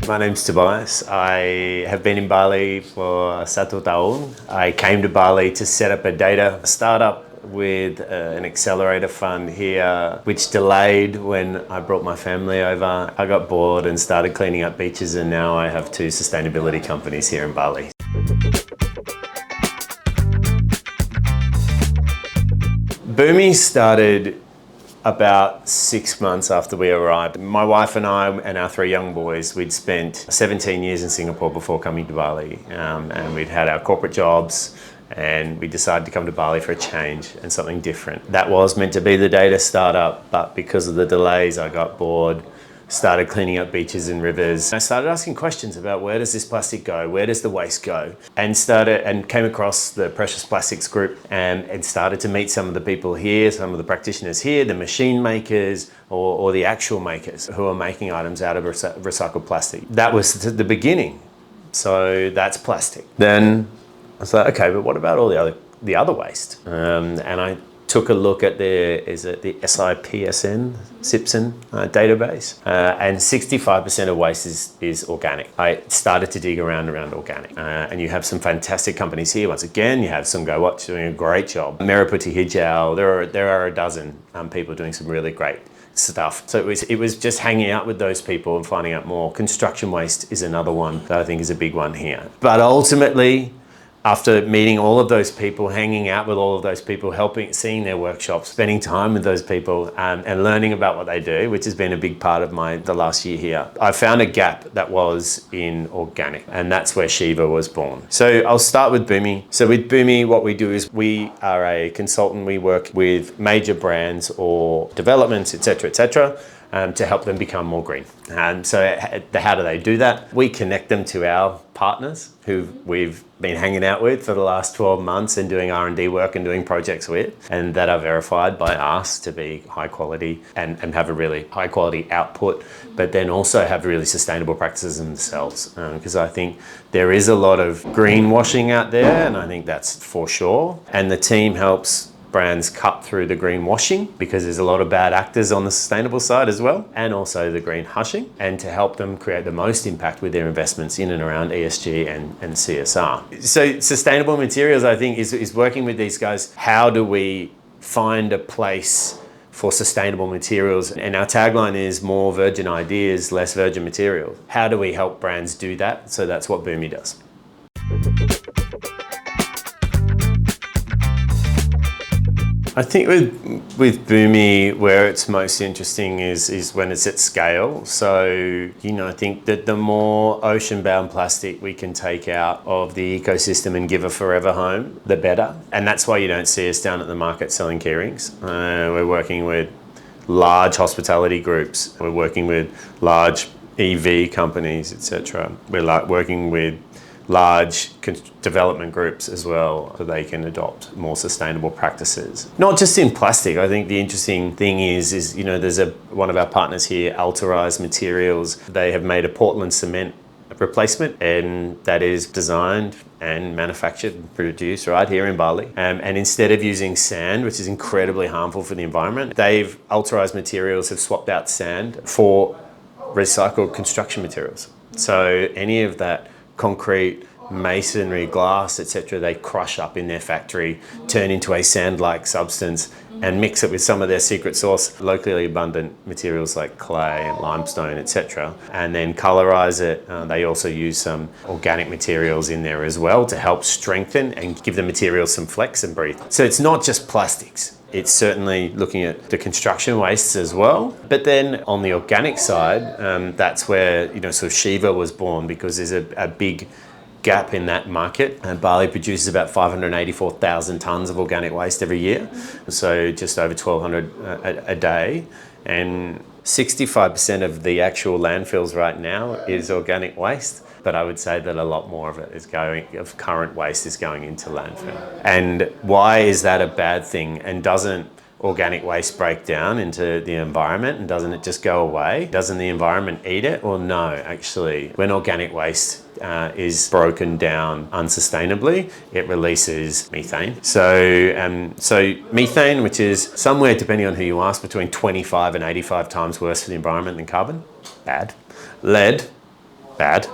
My name's Tobias. I have been in Bali for 1 tahun. I came to Bali to set up a data startup with an accelerator fund here, which delayed when I brought my family over. I got bored and started cleaning up beaches, and now I have 2 sustainability companies here in Bali. Bumi started about 6 months after we arrived. My wife and I and our 3 young boys, we'd spent 17 years in Singapore before coming to Bali, and we'd had our corporate jobs, and we decided to come to Bali for a change and something different. That was meant to be the data startup, but because of the delays, I got bored, started cleaning up beaches and rivers. I started asking questions about where does this plastic go, where does the waste go, and came across the Precious Plastics Group and started to meet some of the people here, some of the practitioners here, the machine makers or the actual makers who are making items out of recycled plastic. That was the beginning. So that's plastic. Then I was like, okay, but what about all the other waste? And I took a look at the SIPSN database, and 65% of waste is organic. I started to dig around organic, and you have some fantastic companies here. Once again, you have Sungai Watch doing a great job. Merah Putih Hijau, there are a dozen people doing some really great stuff. So it was just hanging out with those people and finding out more. Construction waste is another one that I think is a big one here. But ultimately, after meeting all of those people, hanging out with all of those people, seeing their workshops, spending time with those people, and learning about what they do, which has been a big part of the last year here, I found a gap that was in organic, and that's where Shiva was born. So I'll start with Bumi. So with Bumi, what we do is we are a consultant. We work with major brands or developments, etc., to help them become more green. And so how do they do that? We connect them to our partners who we've been hanging out with for the last 12 months and doing R&D work and doing projects with, and that are verified by us to be high quality and have a really high quality output, but then also have really sustainable practices themselves. Because I think there is a lot of greenwashing out there, and I think that's for sure. And the team helps brands cut through the greenwashing, because there's a lot of bad actors on the sustainable side as well, and also the green hushing, and to help them create the most impact with their investments in and around ESG and CSR. So sustainable materials, I think, is working with these guys. How do we find a place for sustainable materials? And our tagline is more virgin ideas, less virgin materials. How do we help brands do that? So that's what Bumi does. I think with Bumi, where it's most interesting is when it's at scale. So, I think that the more ocean-bound plastic we can take out of the ecosystem and give a forever home, the better. And that's why you don't see us down at the market selling keyrings. We're working with large hospitality groups. We're working with large EV companies, etc. We're working with large development groups as well, so they can adopt more sustainable practices. Not just in plastic. I think the interesting thing is there's one of our partners here, Altarise Materials. They have made a Portland cement replacement, and that is designed and manufactured and produced right here in Bali. And instead of using sand, which is incredibly harmful for the environment, Altarise Materials have swapped out sand for recycled construction materials. So any of that concrete, masonry, glass, etc., they crush up in their factory, turn into a sand-like substance, and mix it with some of their secret sauce, locally abundant materials like clay and limestone, etc., and then colorize it. They also use some organic materials in there as well to help strengthen and give the materials some flex and breathe. So it's not just plastics. It's certainly looking at the construction wastes as well. But then on the organic side, that's where sort of Shiva was born, because there's a big gap in that market. Bali produces about 584,000 tonnes of organic waste every year, so just over 1,200 a day. And 65% of the actual landfills right now is organic waste. But I would say that a lot more of it of current waste is going into landfill. And why is that a bad thing? And doesn't organic waste break down into the environment, and doesn't it just go away? Doesn't the environment eat it? Or no, actually, when organic waste is broken down unsustainably, it releases methane. So methane, which is somewhere, depending on who you ask, between 25 and 85 times worse for the environment than carbon, bad. Lead, bad.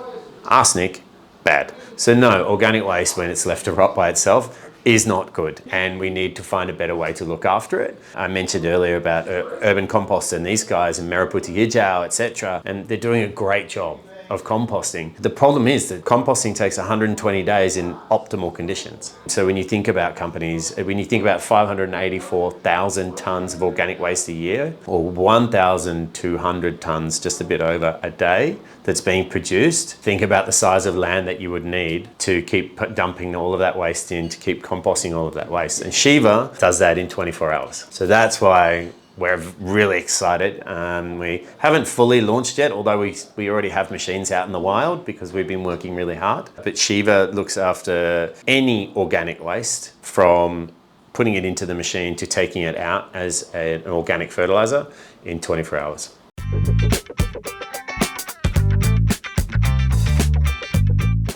Arsenic, bad. So no, organic waste when it's left to rot by itself is not good, and we need to find a better way to look after it. I mentioned earlier about Urban Compost and these guys and Meraputty Hijau, etc., and they're doing a great job of composting. The problem is that composting takes 120 days in optimal conditions. So when you think about companies, when you think about 584,000 tons of organic waste a year, or 1,200 tons, just a bit over a day, that's being produced, think about the size of land that you would need to keep dumping all of that waste in, to keep composting all of that waste. And Shiva does that in 24 hours. So that's why we're really excited. We haven't fully launched yet, although we already have machines out in the wild because we've been working really hard. But Shiva looks after any organic waste, from putting it into the machine to taking it out as an organic fertilizer in 24 hours.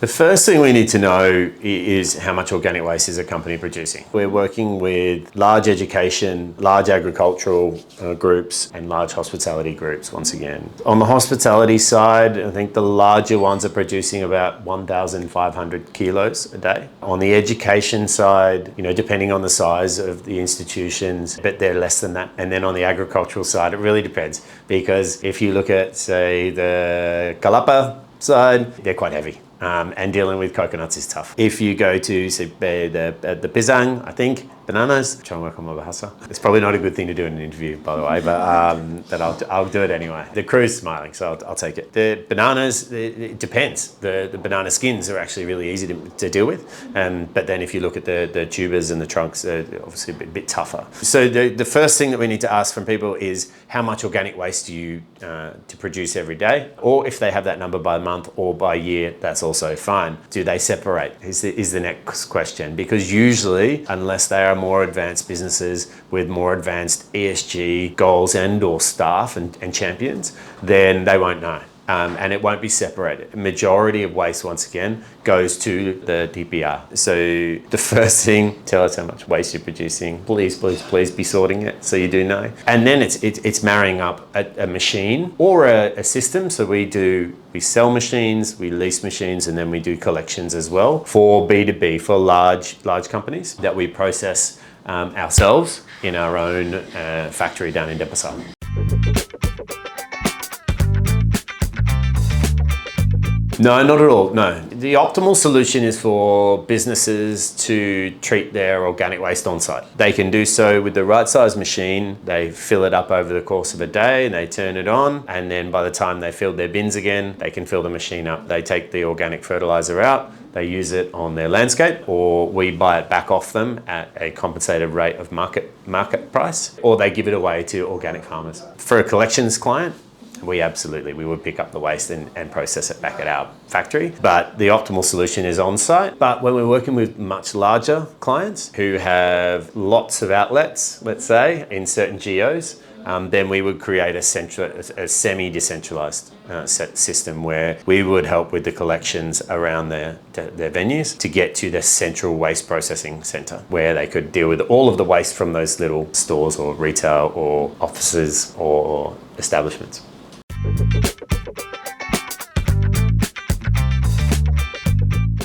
The first thing we need to know is how much organic waste is a company producing. We're working with large education, large agricultural groups and large hospitality groups once again. On the hospitality side, I think the larger ones are producing about 1,500 kilos a day. On the education side, depending on the size of the institutions, but they're less than that. And then on the agricultural side, it really depends, because if you look at, say, the Kalapa side, they're quite heavy. And dealing with coconuts is tough. If you go to say, the pisang, I think, bananas, try and work on my bahasa. It's probably not a good thing to do in an interview, by the way, but I'll do it anyway. The crew's smiling, so I'll take it. The bananas, it depends. The banana skins are actually really easy to deal with, but then if you look at the tubers and the trunks, they're obviously a bit tougher. So the first thing that we need to ask from people is how much organic waste do you to produce every day, or if they have that number by month or by year, that's also fine. Do they separate is the next question, because usually, unless they are more advanced businesses with more advanced ESG goals and or staff and champions, then they won't know. And it won't be separated. A majority of waste, once again, goes to the DPR. So the first thing, tell us how much waste you're producing. Please be sorting it so you do know. And then it's marrying up a machine or a system. So we sell machines, we lease machines, and then we do collections as well for B2B, for large companies that we process ourselves in our own factory down in Denpasar. No, not at all, no. The optimal solution is for businesses to treat their organic waste on site. They can do so with the right size machine. They fill it up over the course of a day and they turn it on, and then by the time they fill their bins again, they can fill the machine up. They take the organic fertilizer out, they use it on their landscape, or we buy it back off them at a compensated rate of market price, or they give it away to organic farmers. For a collections client, we would pick up the waste and process it back at our factory. But the optimal solution is on-site. But when we're working with much larger clients who have lots of outlets, let's say, in certain geos, then we would create a semi-decentralized system where we would help with the collections around their venues to get to the central waste processing center, where they could deal with all of the waste from those little stores or retail or offices or establishments.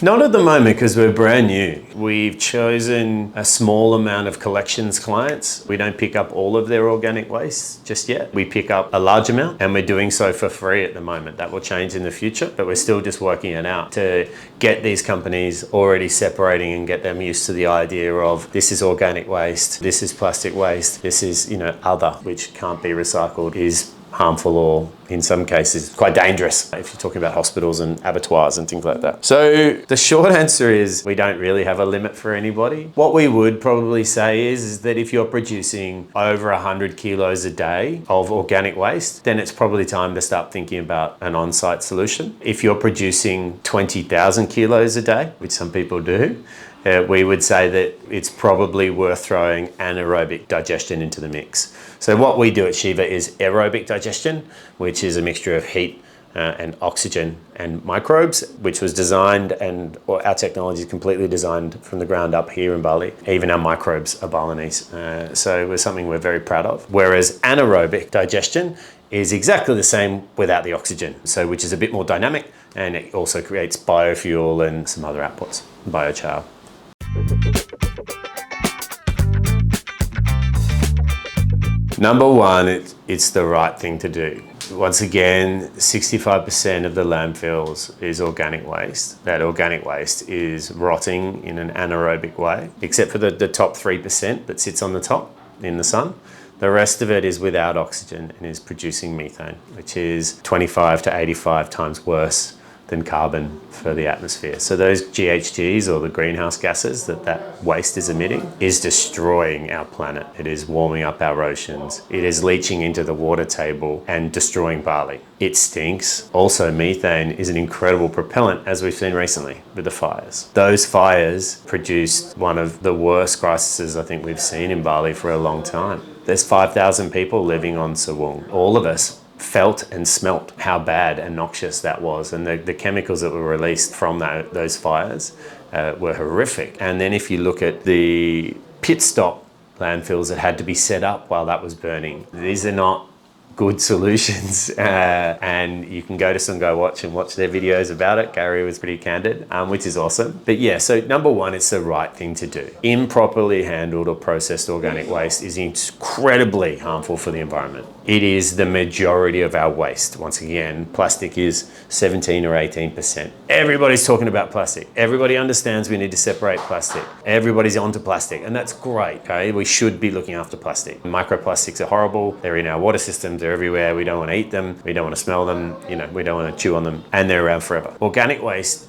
Not at the moment, because we're brand new. We've chosen a small amount of collections clients. We don't pick up all of their organic waste just yet. We pick up a large amount, and we're doing so for free at the moment. That will change in the future, but we're still just working it out to get these companies already separating and get them used to the idea of this is organic waste, this is plastic waste, this is, other, which can't be recycled, is harmful or in some cases quite dangerous if you're talking about hospitals and abattoirs and things like that. So the short answer is we don't really have a limit for anybody. What we would probably say is that if you're producing over 100 kilos a day of organic waste, then it's probably time to start thinking about an on-site solution. If you're producing 20,000 kilos a day, which some people do, we would say that it's probably worth throwing anaerobic digestion into the mix. So what we do at Shiva is aerobic digestion, which is a mixture of heat and oxygen and microbes, which was designed our technology is completely designed from the ground up here in Bali. Even our microbes are Balinese. So it's something we're very proud of. Whereas anaerobic digestion is exactly the same without the oxygen, so which is a bit more dynamic, and it also creates biofuel and some other outputs, biochar. Number one, it's the right thing to do. Once again, 65% of the landfills is organic waste. That organic waste is rotting in an anaerobic way, except for the top 3% that sits on the top in the sun. The rest of it is without oxygen and is producing methane, which is 25 to 85 times worse than carbon for the atmosphere. So those GHGs, or the greenhouse gases that waste is emitting, is destroying our planet. It is warming up our oceans. It is leaching into the water table and destroying barley. It stinks. Also, methane is an incredible propellant, as we've seen recently with the fires. Those fires produced one of the worst crises I think we've seen in barley for a long time. There's 5,000 people living on Sawong. All of us felt and smelt how bad and noxious that was, and the chemicals that were released from those fires were horrific. And then if you look at the pit stop landfills that had to be set up while that was burning, these are not good solutions, and you can go to Sungai Watch and watch their videos about it. Gary was pretty candid, which is awesome. But yeah, so number one, it's the right thing to do. Improperly handled or processed organic waste is incredibly harmful for the environment. It is the majority of our waste. Once again, plastic is 17 or 18%. Everybody's talking about plastic. Everybody understands we need to separate plastic. Everybody's onto plastic, and that's great, okay? We should be looking after plastic. Microplastics are horrible. They're in our water systems. They're everywhere. We don't want to eat them. We don't want to smell them. We don't want to chew on them, and they're around forever. Organic waste,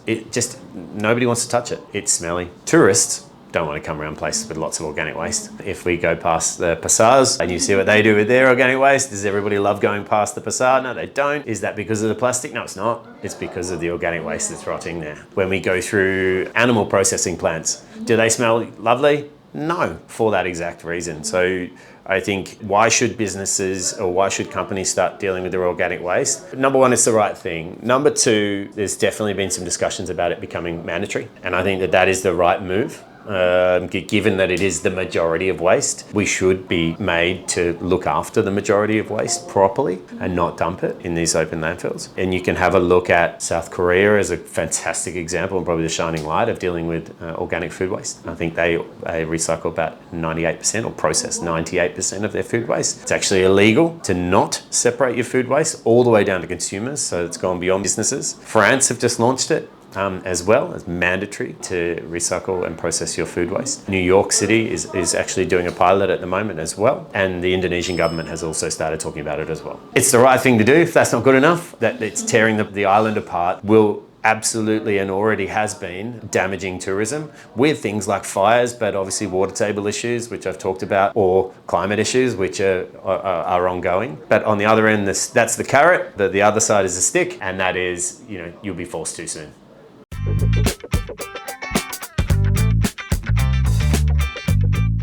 nobody wants to touch it. It's smelly. Tourists don't want to come around places with lots of organic waste. If we go past the Passage and you see what they do with their organic waste, does everybody love going past the Passage? No, they don't. Is that because of the plastic? No, it's not. It's because of the organic waste that's rotting there. When we go through animal processing plants, do they smell lovely? No, for that exact reason. So I think, why should businesses or why should companies start dealing with their organic waste? Number one, it's the right thing. Number two, there's definitely been some discussions about it becoming mandatory. And I think that is the right move. Given that it is the majority of waste, we should be made to look after the majority of waste properly and not dump it in these open landfills. And you can have a look at South Korea as a fantastic example, and probably the shining light of dealing with organic food waste. I think they recycle about 98% or process 98% of their food waste. It's actually illegal to not separate your food waste all the way down to consumers, so it's gone beyond businesses. France have just launched it. As well as mandatory to recycle and process your food waste. New York City is actually doing a pilot at the moment as well, and the Indonesian government has also started talking about it as well. It's the right thing to do. If that's not good enough, that it's tearing the island apart will absolutely, and already has been, damaging tourism with things like fires, but obviously water table issues, which I've talked about, or climate issues, which are ongoing. But on the other end, that's the carrot. The other side is the stick, and that is, you'll be forced too soon.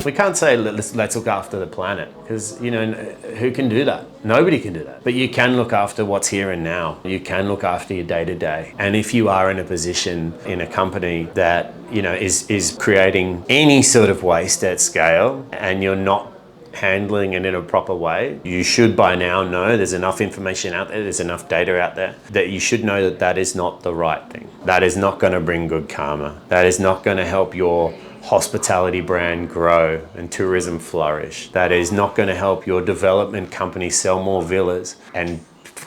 We can't say let's look after the planet, because who can do that? Nobody can do that. But you can look after what's here and now. You can look after your day-to-day. And if you are in a position in a company that is creating any sort of waste at scale, and you're not handling it in a proper way, you should by now know there's enough information out there's enough data out there that you should know that is not the right thing. That is not going to bring good karma. That is not going to help your hospitality brand grow and tourism flourish. That is not going to help your development company sell more villas and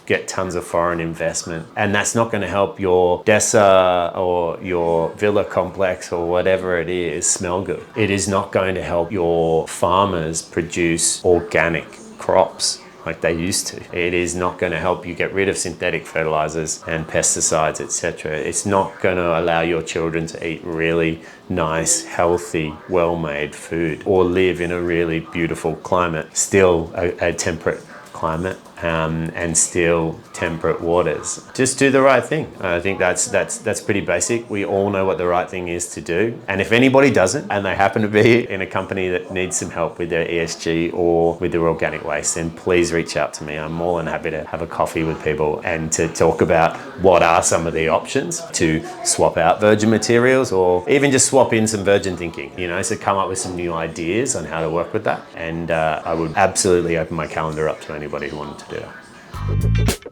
get tons of foreign investment. And that's not going to help your Dessa or your villa complex or whatever it is smell good. It is not going to help your farmers produce organic crops like they used to. It is not going to help you get rid of synthetic fertilizers and pesticides, etc. It's not going to allow your children to eat really nice, healthy, well-made food or live in a really beautiful climate, still a temperate climate, and still temperate waters. Just do the right thing. I think that's pretty basic. We all know what the right thing is to do. And if anybody doesn't, and they happen to be in a company that needs some help with their ESG or with their organic waste, then please reach out to me. I'm more than happy to have a coffee with people and to talk about what are some of the options to swap out virgin materials, or even just swap in some virgin thinking, so come up with some new ideas on how to work with that. And I would absolutely open my calendar up to anybody who wanted to do that.